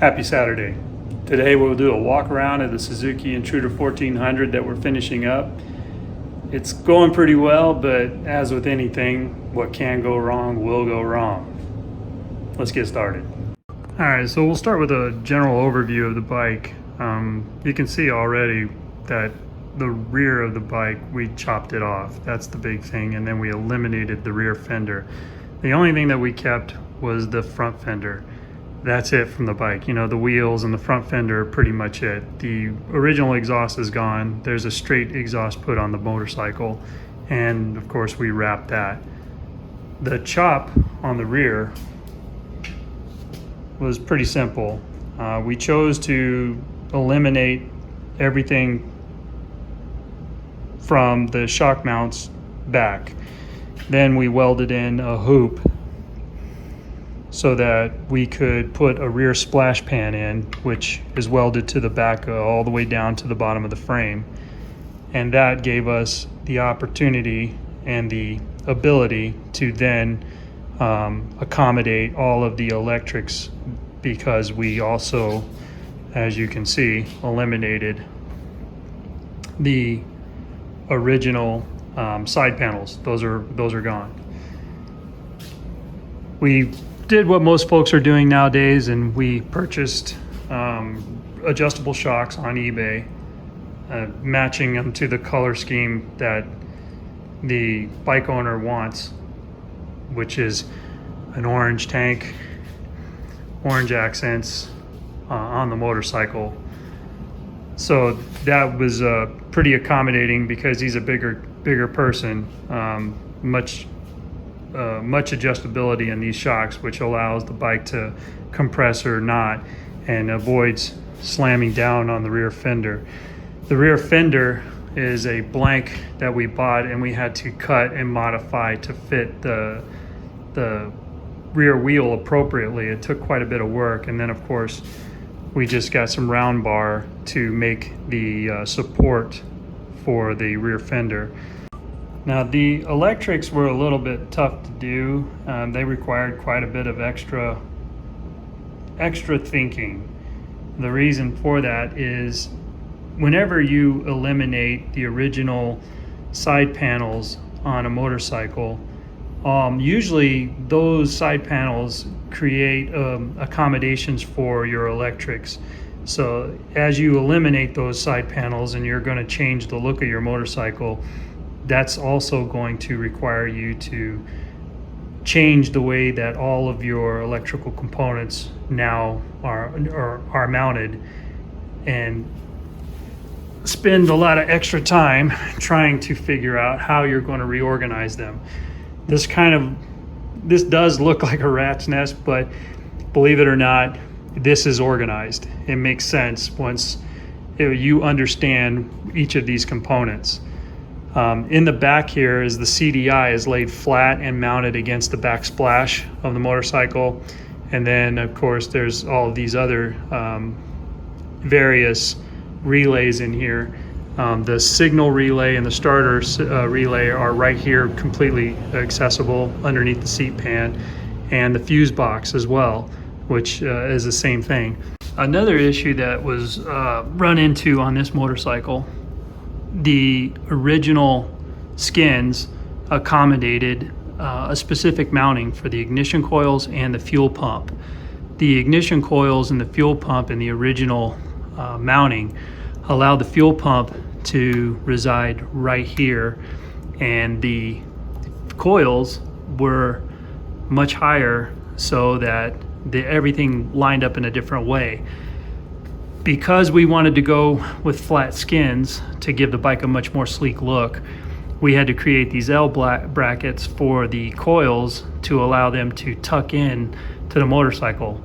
Happy Saturday. Today we'll do a walk around of the Suzuki Intruder 1400 that we're finishing up. It's going pretty well, but as with anything, what can go wrong will go wrong. Let's get started. Alright, so we'll start with a general overview of the bike. You can see already that the rear of the bike, we chopped it off. That's the big thing, and then we eliminated the rear fender. The only thing that we kept was the front fender. That's it from the bike. You know, the wheels and the front fender are pretty much it. The original exhaust is gone. There's a straight exhaust put on the motorcycle, and of course we wrapped that. The chop on the rear was pretty simple. We chose to eliminate everything from the shock mounts back. Then we welded in a hoop so that we could put a rear splash pan in, which is welded to the back all the way down to the bottom of the frame. And that gave us the opportunity and the ability to then accommodate all of the electrics, because we also, as you can see, eliminated the original side panels. Those are gone. We did what most folks are doing nowadays, and we purchased adjustable shocks on eBay, matching them to the color scheme that the bike owner wants, which is an orange tank, orange accents on the motorcycle. So that was pretty accommodating because he's a bigger person, much adjustability in these shocks, which allows the bike to compress or not, and avoids slamming down on the rear fender. The rear fender is a blank that we bought, and we had to cut and modify to fit the rear wheel appropriately. It took quite a bit of work, and then of course we just got some round bar to make the support for the rear fender. Now, the electrics were a little bit tough to do. They required quite a bit of extra thinking. The reason for that is whenever you eliminate the original side panels on a motorcycle, usually those side panels create accommodations for your electrics. So as you eliminate those side panels and you're going to change the look of your motorcycle, that's also going to require you to change the way that all of your electrical components now are mounted, and spend a lot of extra time trying to figure out how you're going to reorganize them. This does look like a rat's nest, but believe it or not, this is organized. It makes sense once you understand each of these components. In the back here is the CDI is laid flat and mounted against the back splash of the motorcycle. And then of course there's all of these other various relays in here. The signal relay and the starter relay are right here, completely accessible underneath the seat pan, and the fuse box as well, which is the same thing. Another issue that was run into on this motorcycle, the original skins accommodated a specific mounting for the ignition coils and the fuel pump. The ignition coils and the fuel pump in the original mounting allowed the fuel pump to reside right here, and the coils were much higher so that everything lined up in a different way. Because we wanted to go with flat skins to give the bike a much more sleek look, we had to create these L brackets for the coils to allow them to tuck in to the motorcycle.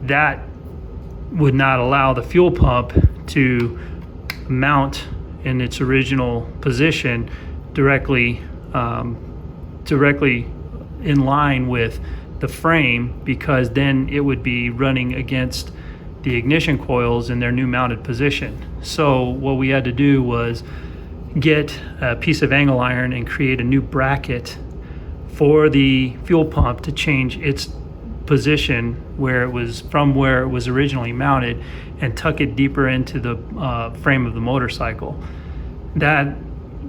That would not allow the fuel pump to mount in its original position directly in line with the frame, because then it would be running against the ignition coils in their new mounted position. So what we had to do was get a piece of angle iron and create a new bracket for the fuel pump to change its position where it was originally mounted and tuck it deeper into the frame of the motorcycle. That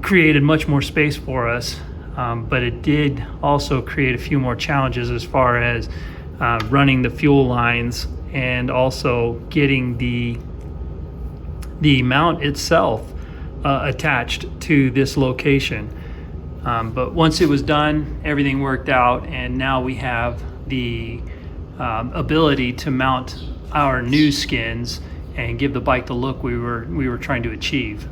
created much more space for us, but it did also create a few more challenges as far as running the fuel lines and also getting the mount itself attached to this location. But once it was done, everything worked out, and now we have the ability to mount our new skins and give the bike the look we were trying to achieve.